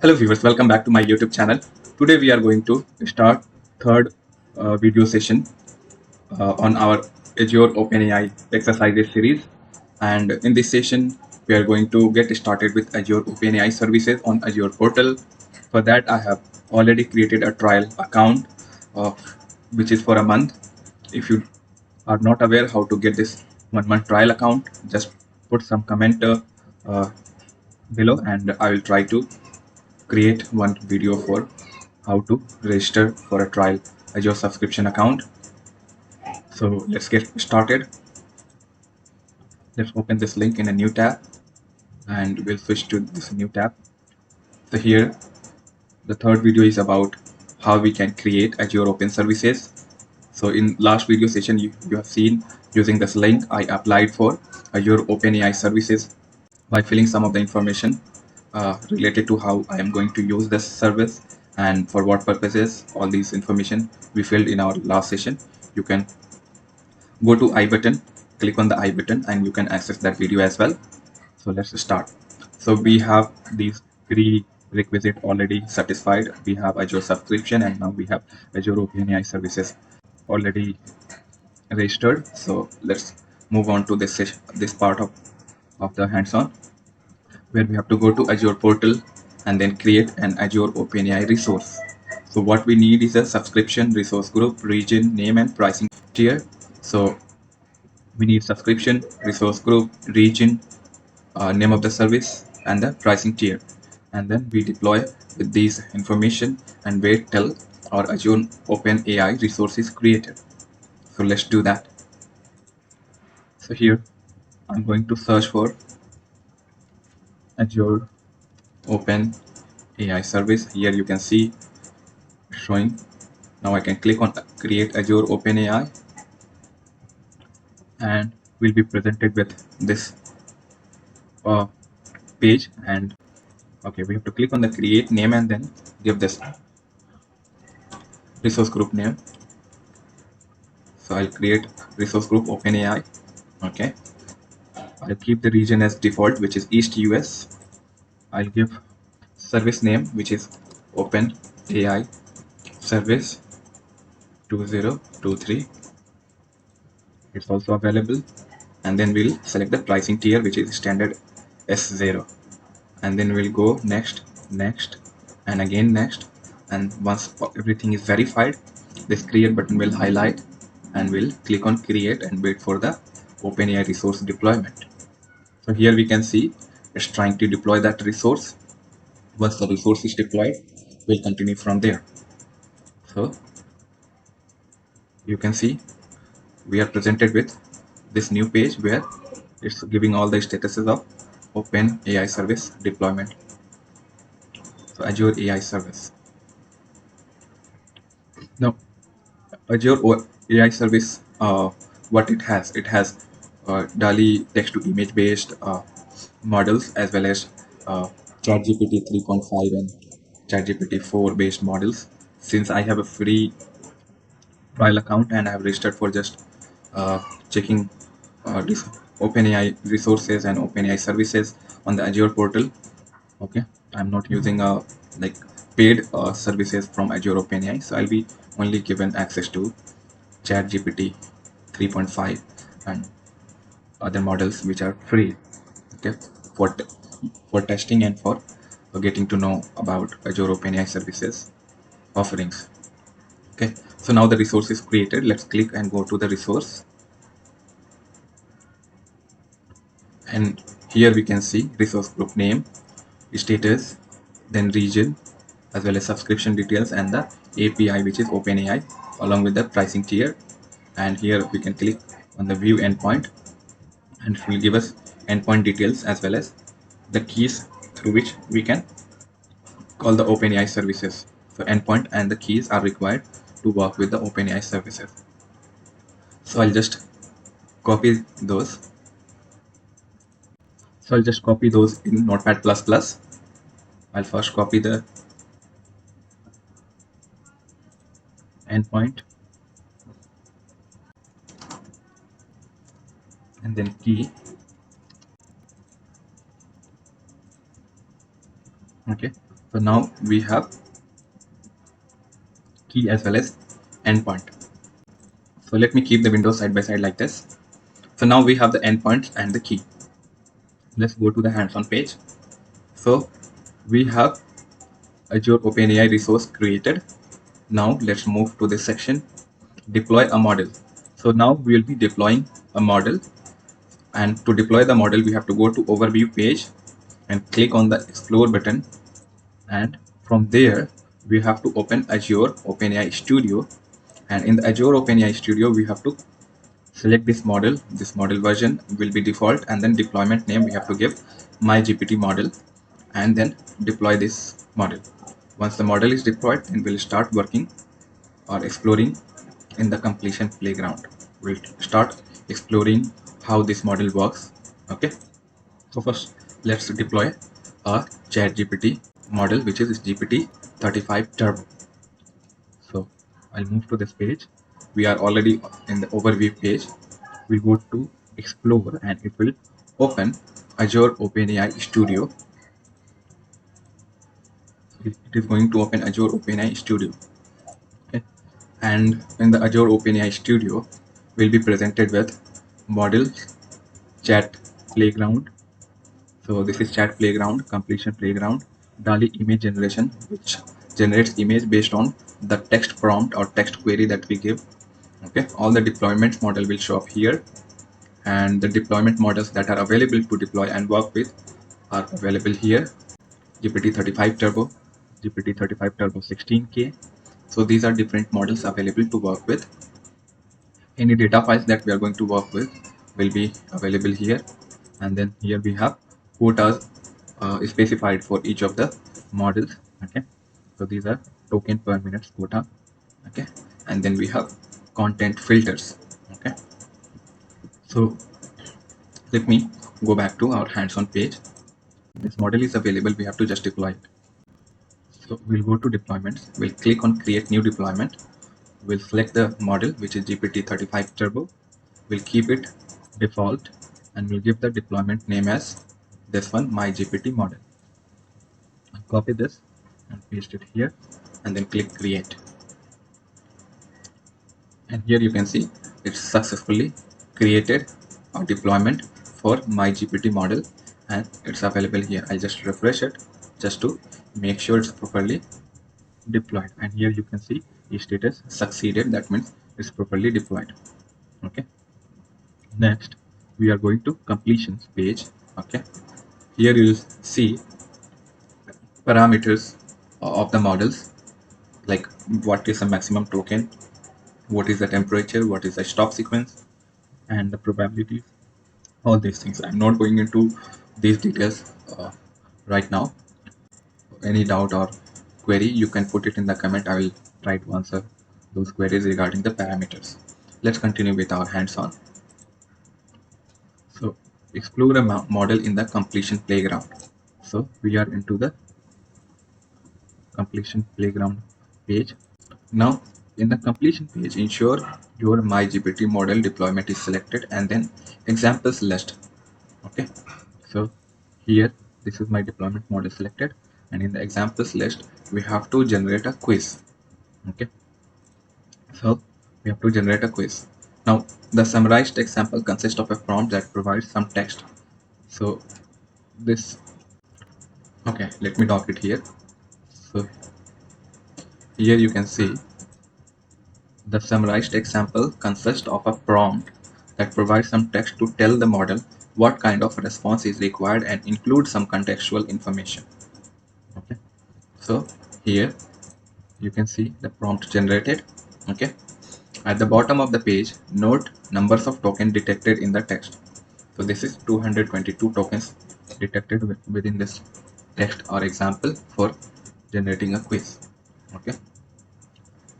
Hello viewers, welcome back to my YouTube channel. Today we are going to start third video session on our Azure OpenAI exercises series. And in this session, we are going to get started with Azure OpenAI services on Azure portal. For that, I have already created a trial account, uh, which is for a month. If you are not aware how to get this 1 month trial account, just put some comment uh, below and I will try to create one video for how to register for a trial Azure subscription account. So let's get started. Let's open this link in a new tab and we'll switch to this new tab. So here the third video is about how we can create Azure Open Services. So in last video session you have seen using this link I applied for Azure OpenAI services by filling some of the information related to how I am going to use this service and for what purposes. All these information we filled in our last session. You can go to I button, click on the I button and you can access that video as well. So let's start. So we have these prerequisite already satisfied. We have Azure subscription and now we have Azure OpenAI services already registered. So let's move on to this session, this part of the hands-on, where we have to go to Azure portal and then create an Azure OpenAI resource. So what we need is a subscription, resource group, region, name and pricing tier. So we need subscription, resource group, region, name of the service and the pricing tier. And then we deploy with these information and wait till our Azure OpenAI resource is created. So let's do that. So here I'm going to search for Azure OpenAI service. Here you can see showing. Now I can click on create Azure OpenAI and we'll be presented with this uh, page. And okay, we have to click on the create name and then give this resource group name. So I'll create resource group OpenAI. Okay, I'll keep the region as default, which is East US. I'll give service name, which is OpenAI service 2023. It's also available. And then we'll select the pricing tier, which is standard S0. And then we'll go next, next, and again next. And once everything is verified, this create button will highlight and we'll click on create and wait for the OpenAI resource deployment. So here we can see it's trying to deploy that resource. Once the resource is deployed, we'll continue from there. So you can see we are presented with this new page where it's giving all the statuses of OpenAI service deployment. So Azure AI service. Now Azure AI service, what it has DALI text to image based models as well as ChatGPT 3.5 and ChatGPT 4 based models. Since I have a free trial account and I have registered for just checking this OpenAI resources and OpenAI services on the Azure portal. Okay, I'm not using like paid services from Azure OpenAI, so I'll be only given access to ChatGPT 3.5 and other models which are free. Okay, for for testing and for getting to know about Azure OpenAI services offerings. Okay, so now the resource is created. Let's click and go to the resource, and here we can see resource group name, status, then region, as well as subscription details and the API, which is OpenAI, along with the pricing tier. And here we can click on the view endpoint and it will give us endpoint details as well as the keys through which we can call the OpenAI services. So endpoint and the keys are required to work with the OpenAI services. So I'll just copy those. So I'll just copy those in Notepad++. I'll first copy the endpoint and then key. Okay, So now we have key as well as endpoint. So let me keep the windows side by side like this. So now we have the endpoints and the key. Let's go to the hands-on page. So we have Azure OpenAI resource created. Now let's move to this section, deploy a model. So now we will be deploying a model, and to deploy the model we have to go to overview page and click on the explore button, and from there we have to open Azure OpenAI Studio, and in the Azure OpenAI Studio we have to select this model. This model version will be default, and then deployment name we have to give my GPT model, and then deploy this model. Once the model is deployed, then we'll start working or exploring in the completion playground. We'll start exploring how this model works. Okay, so first let's deploy a chat GPT model, which is GPT 35 Turbo. So I'll move to this page. We are already in the overview page. We go to explore and it will open Azure OpenAI Studio. It is going to open Azure OpenAI Studio. Okay. And in the Azure OpenAI Studio, we'll be presented with model chat playground. So this is chat playground, completion playground, DALI image generation, which generates image based on the text prompt or text query that we give. Okay, all the deployments model will show up here, and the deployment models that are available to deploy and work with are available here. GPT 35 Turbo, GPT 35 Turbo 16K. So these are different models available to work with. Any data files that we are going to work with will be available here, and then here we have quotas specified for each of the models. Okay, so these are token per minute quota. Okay, and then we have content filters. Okay, so let me go back to our hands-on page. This model is available, we have to just deploy it. So we'll go to deployments, we'll click on create new deployment. We'll select the model, which is GPT 35 Turbo. We'll keep it default, and we'll give the deployment name as this one, my GPT model. I'll copy this and paste it here, and then click create. And here you can see it's successfully created a deployment for my GPT model, and it's available here. I'll just refresh it just to make sure it's properly deployed, and here you can see the status succeeded. That means it's properly deployed. Okay, next we are going to completions page. Okay, here you will see parameters of the models, like what is the maximum token, what is the temperature, what is the stop sequence, and the probabilities, all these things. I'm not going into these details right now. Any doubt or query, you can put it in the comment. I will try to answer those queries regarding the parameters. Let's continue with our hands-on. So explore a model in the completion playground. So we are into the completion playground page. Now in the completion page, ensure your MyGPT model deployment is selected, and then examples list. Okay, so here this is my deployment model selected, and in the examples list we have to generate a quiz. Okay, so we have to generate a quiz. Now the summarized example consists of a prompt that provides some text. So this, okay, let me dock it here. So here you can see the summarized example consists of a prompt that provides some text to tell the model what kind of response is required and include some contextual information. Okay, so here you can see the prompt generated. Okay, at the bottom of the page, note numbers of tokens detected in the text. So this is 222 tokens detected within this text or example for generating a quiz. Okay,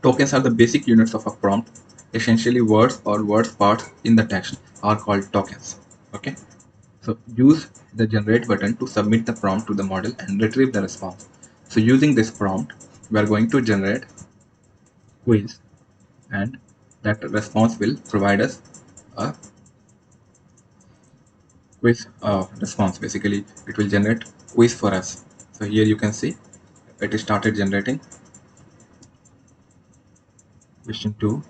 tokens are the basic units of a prompt. Essentially, words or word parts in the text are called tokens. Okay, so use the generate button to submit the prompt to the model and retrieve the response. So using this prompt, we are going to generate quiz, and that response will provide us a quiz response. Basically, it will generate quiz for us. So here you can see it started generating question 2,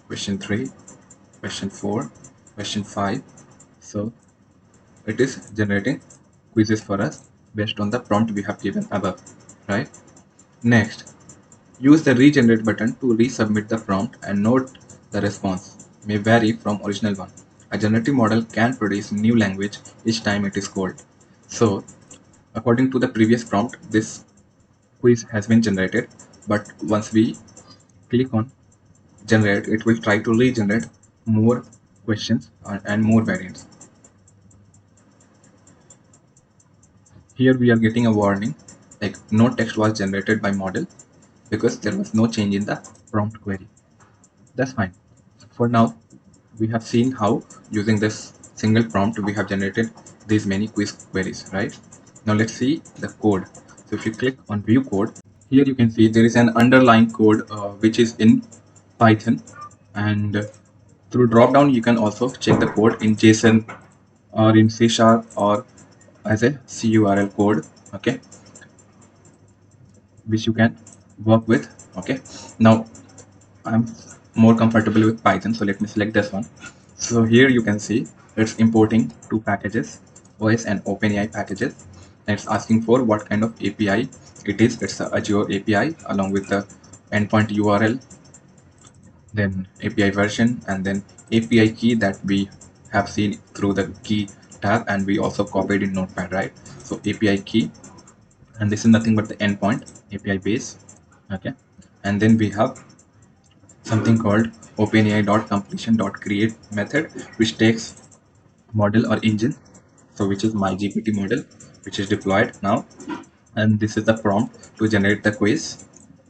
question 3, question 4, question 5. So it is generating quizzes for us based on the prompt we have given above, right? Next, use the regenerate button to resubmit the prompt and note the response may vary from original one. A generative model can produce new language each time it is called. So, according to the previous prompt, this quiz has been generated, but once we click on generate, it will try to regenerate more questions and more variants. Here we are getting a warning like no text was generated by model because there was no change in the prompt query. That's fine. For now, we have seen how using this single prompt we have generated these many quiz queries, right? Now let's see the code. So if you click on view code, here you can see there is an underlying code which is in Python, and through drop down you can also check the code in JSON or in C# or as a CURL code, okay, which you can work with. Okay, now I'm more comfortable with Python, so let me select this one. So here you can see it's importing two packages, OS and OpenAI packages, and it's asking for what kind of API it is. It's a Azure API along with the endpoint URL, then API version, and then API key that we have seen through the key tab, and we also copied in Notepad, right? So API key, and this is nothing but the endpoint API base, okay, and then we have something called openai.completion.create method, which takes model or engine, so which is my GPT model, which is deployed now, and this is the prompt to generate the quiz.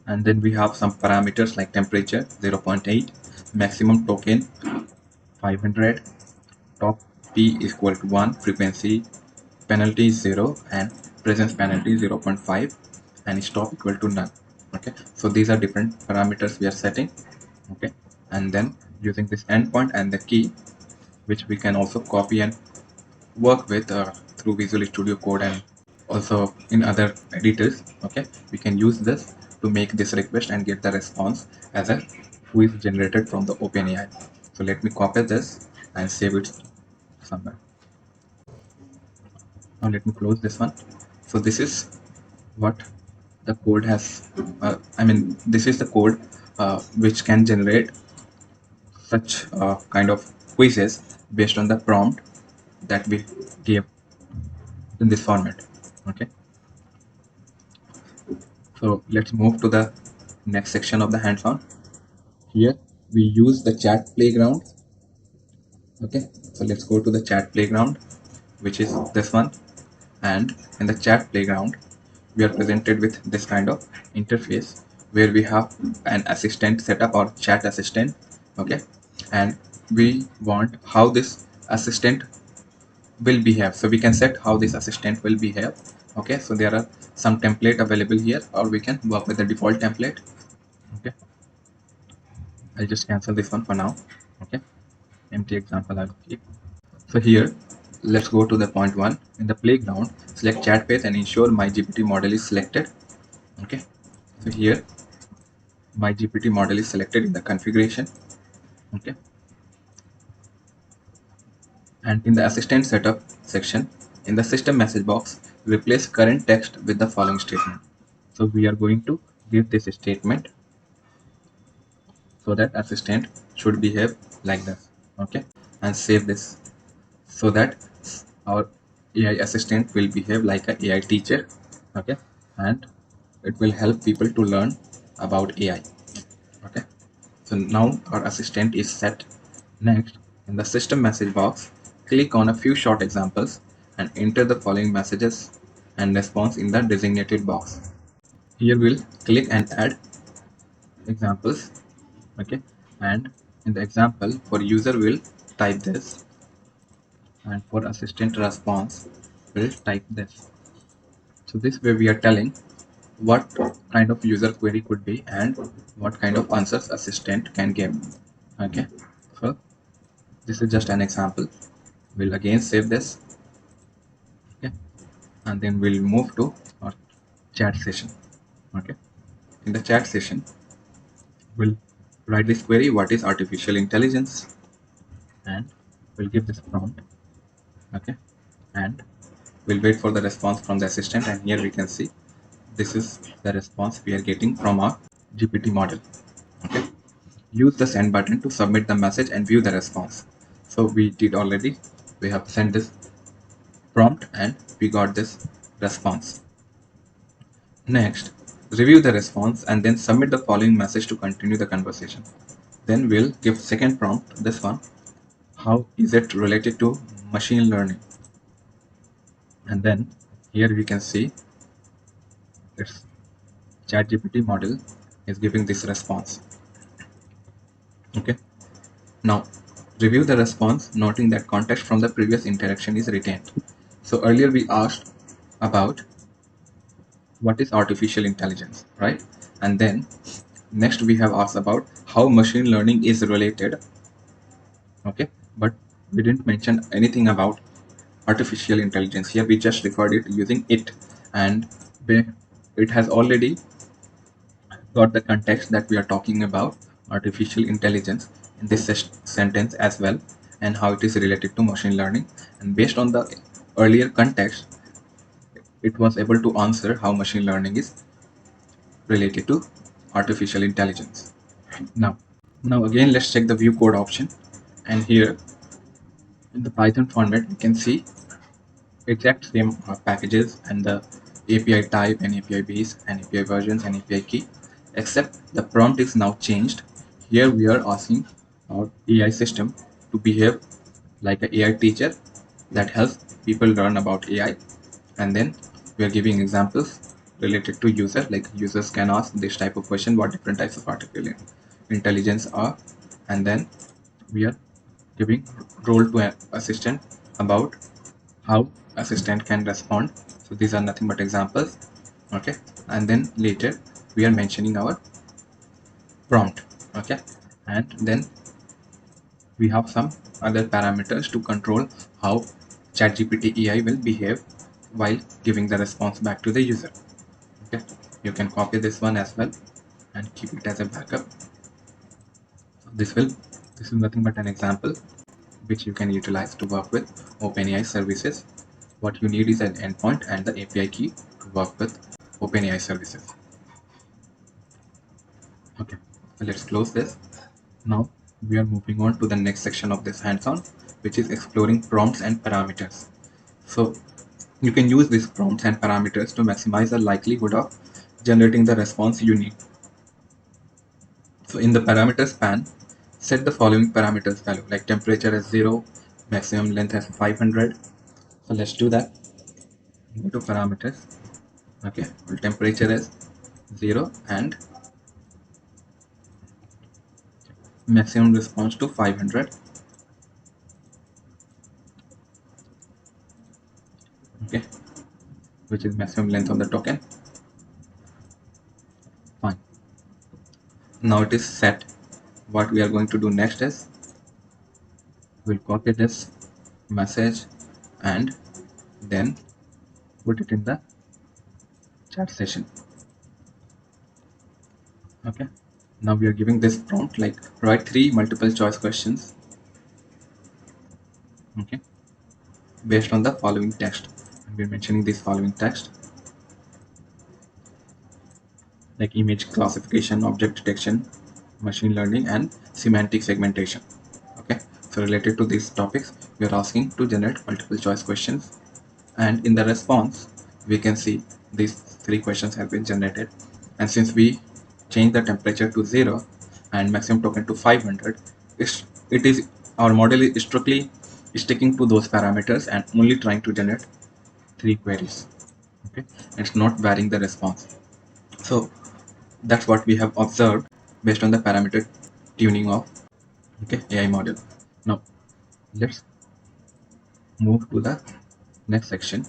And then we have some parameters like temperature 0.8, maximum token 500, top p is equal to 1, frequency penalty is 0, and presence penalty is 0.5, and stop equal to none. Okay, so these are different parameters we are setting. Okay, and then using this endpoint and the key, which we can also copy and work with through Visual Studio Code and also in other editors. Okay, we can use this to make this request and get the response as a quiz generated from the OpenAI. So let me copy this and save it somewhere. Now let me close this one. So this is what the code has, this is the code which can generate such kind of quizzes based on the prompt that we give in this format. Okay, so let's move to the next section of the hands-on. Here we use the chat playground. Okay, so let's go to the chat playground, which is this one, and in the chat playground we are presented with this kind of interface where we have an assistant setup or chat assistant. Okay, and we want how this assistant will behave, so we can set how this assistant will behave. Okay, so there are some template available here, or we can work with the default template. Okay, I'll just cancel this one for now. Okay, empty example I'll keep. So here let's go to the point one. In the playground, select chat page and ensure my GPT model is selected. Okay, so here my GPT model is selected in the configuration. Okay, and in the assistant setup section, in the system message box, replace current text with the following statement. So we are going to give this statement so that assistant should behave like this. Okay, and save this so that our AI assistant will behave like an AI teacher. Okay, and it will help people to learn about AI. Okay, so now our assistant is set. Next, in the system message box, click on a few short examples and enter the following messages and response in the designated box. Here we'll click and add examples. Okay, and in the example for user will type this, and for assistant response will type this. So this way we are telling what kind of user query could be and what kind of answers assistant can give. Okay, so this is just an example. We'll again save this. Okay, and then we'll move to our chat session. Okay. In the chat session, we'll write this query, what is artificial intelligence? And we'll give this prompt. Okay. And we'll wait for the response from the assistant, and here we can see this is the response we are getting from our GPT model. Okay. Use the send button to submit the message and view the response. So we did already. We have sent this prompt and we got this response. Next, review the response and then submit the following message to continue the conversation. Then we'll give second prompt, this one. How is it related to machine learning? And then here we can see its ChatGPT model is giving this response. Okay. Now review the response, noting that context from the previous interaction is retained. So earlier we asked about what is artificial intelligence, right? And then next we have asked about how machine learning is related. Okay, but we didn't mention anything about artificial intelligence. Here we just referred it using it, and it has already got the context that we are talking about artificial intelligence in this sentence as well, and how it is related to machine learning. And based on the earlier context, it was able to answer how machine learning is related to artificial intelligence. Now again, let's check the view code option, and here in the Python format we can see exact same packages and the API type and API base and API versions and API key, except the prompt is now changed. Here we are asking our AI system to behave like an AI teacher that helps people learn about AI, and then we are giving examples related to user, like users can ask this type of question, what different types of artificial intelligence are, and then we are giving role to an assistant about how assistant can respond. So these are nothing but examples. Okay, and then later we are mentioning our prompt. Okay, and then we have some other parameters to control how ChatGPT AI will behave while giving the response back to the user. Okay, you can copy this one as well and keep it as a backup. This is nothing but an example which you can utilize to work with OpenAI services. What you need is an endpoint and the API key to work with OpenAI services. Okay, so let's close this. Now we are moving on to the next section of this hands-on, which is exploring prompts and parameters. So you can use these prompts and parameters to maximize the likelihood of generating the response you need. So in the parameters span, set the following parameters value, like temperature as 0, maximum length as 500. So let's do that. Go to parameters. Okay, well, temperature is 0 and maximum response to 500. Okay, which is maximum length of the token. Fine. Now it is set. What we are going to do next is we'll copy this message and then put it in the chat session. Okay, now we are giving this prompt, like write 3 multiple choice questions, okay, based on the following text, and we're mentioning this following text, like image classification, object detection, machine learning, and semantic segmentation. Okay, so related to these topics we are asking to generate multiple choice questions, and in the response we can see these 3 questions have been generated. And since we change the temperature to 0 and maximum token to 500, it is our model is strictly sticking to those parameters and only trying to generate 3 queries. Okay, it's not varying the response. So that's what we have observed based on the parameter tuning of, okay, AI model. Now let's move to the next section,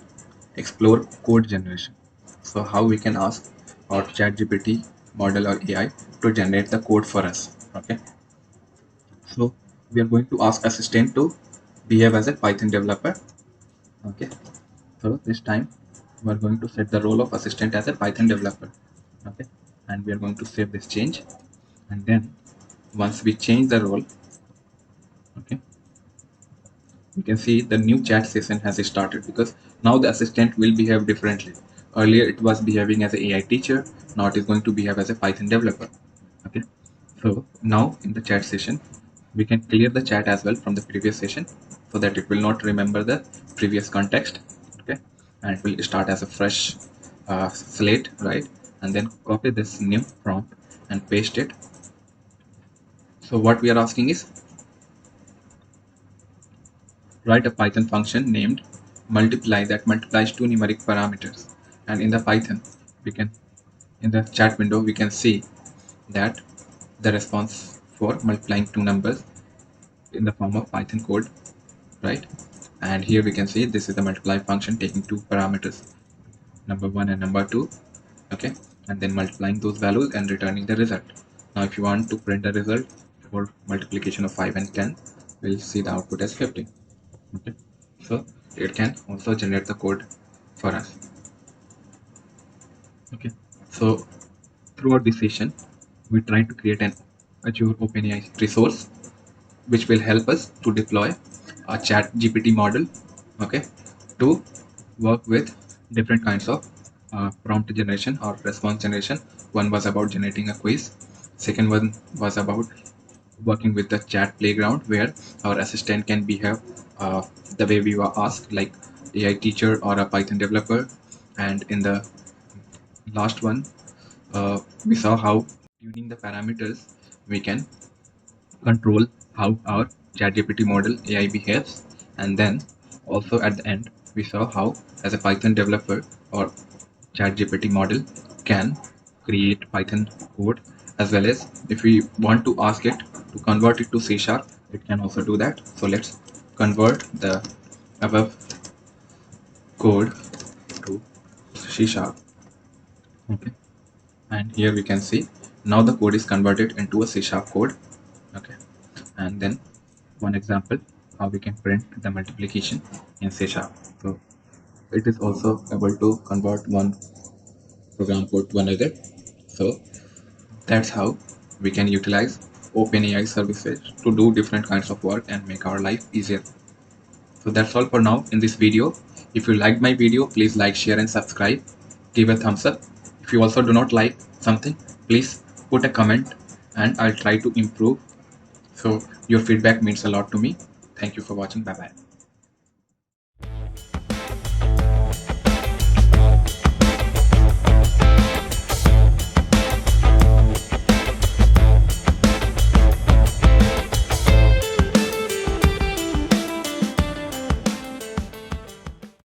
explore code generation. So how we can ask our ChatGPT model or AI to generate the code for us. Okay, so we are going to ask assistant to behave as a Python developer. Okay, so this time we are going to set the role of assistant as a Python developer. Okay, and we are going to save this change, and then once we change the role, okay, you can see the new chat session has started because now the assistant will behave differently. Earlier it was behaving as an AI teacher, now it is going to behave as a Python developer. Okay, so now in the chat session, we can clear the chat as well from the previous session so that it will not remember the previous context. Okay, and it will start as a fresh slate, right? And then copy this new prompt and paste it. So what we are asking is write a Python function named multiply that multiplies two numeric parameters. And in the Python, we can, in the chat window, we can see that the response for multiplying two numbers in the form of Python code, right? And here we can see this is the multiply function taking two parameters, number one and number two, okay? And then multiplying those values and returning the result. Now, if you want to print the result for multiplication of 5 and 10, we'll see the output as 15. Okay, so it can also generate the code for us. Okay, so throughout this session we try to create an Azure OpenAI resource which will help us to deploy a chat GPT model, okay, to work with different kinds of prompt generation or response generation. One was about generating a quiz, second one was about working with the chat playground where our assistant can behave the way we were asked, like AI teacher or a Python developer. And in the last one, we saw how tuning the parameters we can control how our ChatGPT model AI behaves. And then also at the end, we saw how as a Python developer or ChatGPT model can create Python code, as well as if we want to ask it to convert it to C sharp, it can also do that. So let's convert the above code to C sharp. Okay, and here we can see now the code is converted into a C sharp code. Okay, and then one example how we can print the multiplication in C sharp. So it is also able to convert one program code to another. So that's how we can utilize OpenAI services to do different kinds of work and make our life easier. So that's all for now in this video. If you liked my video, please like, share and subscribe. Give a thumbs up. If you also do not like something, please put a comment and I'll try to improve. So your feedback means a lot to me. Thank you for watching. Bye bye.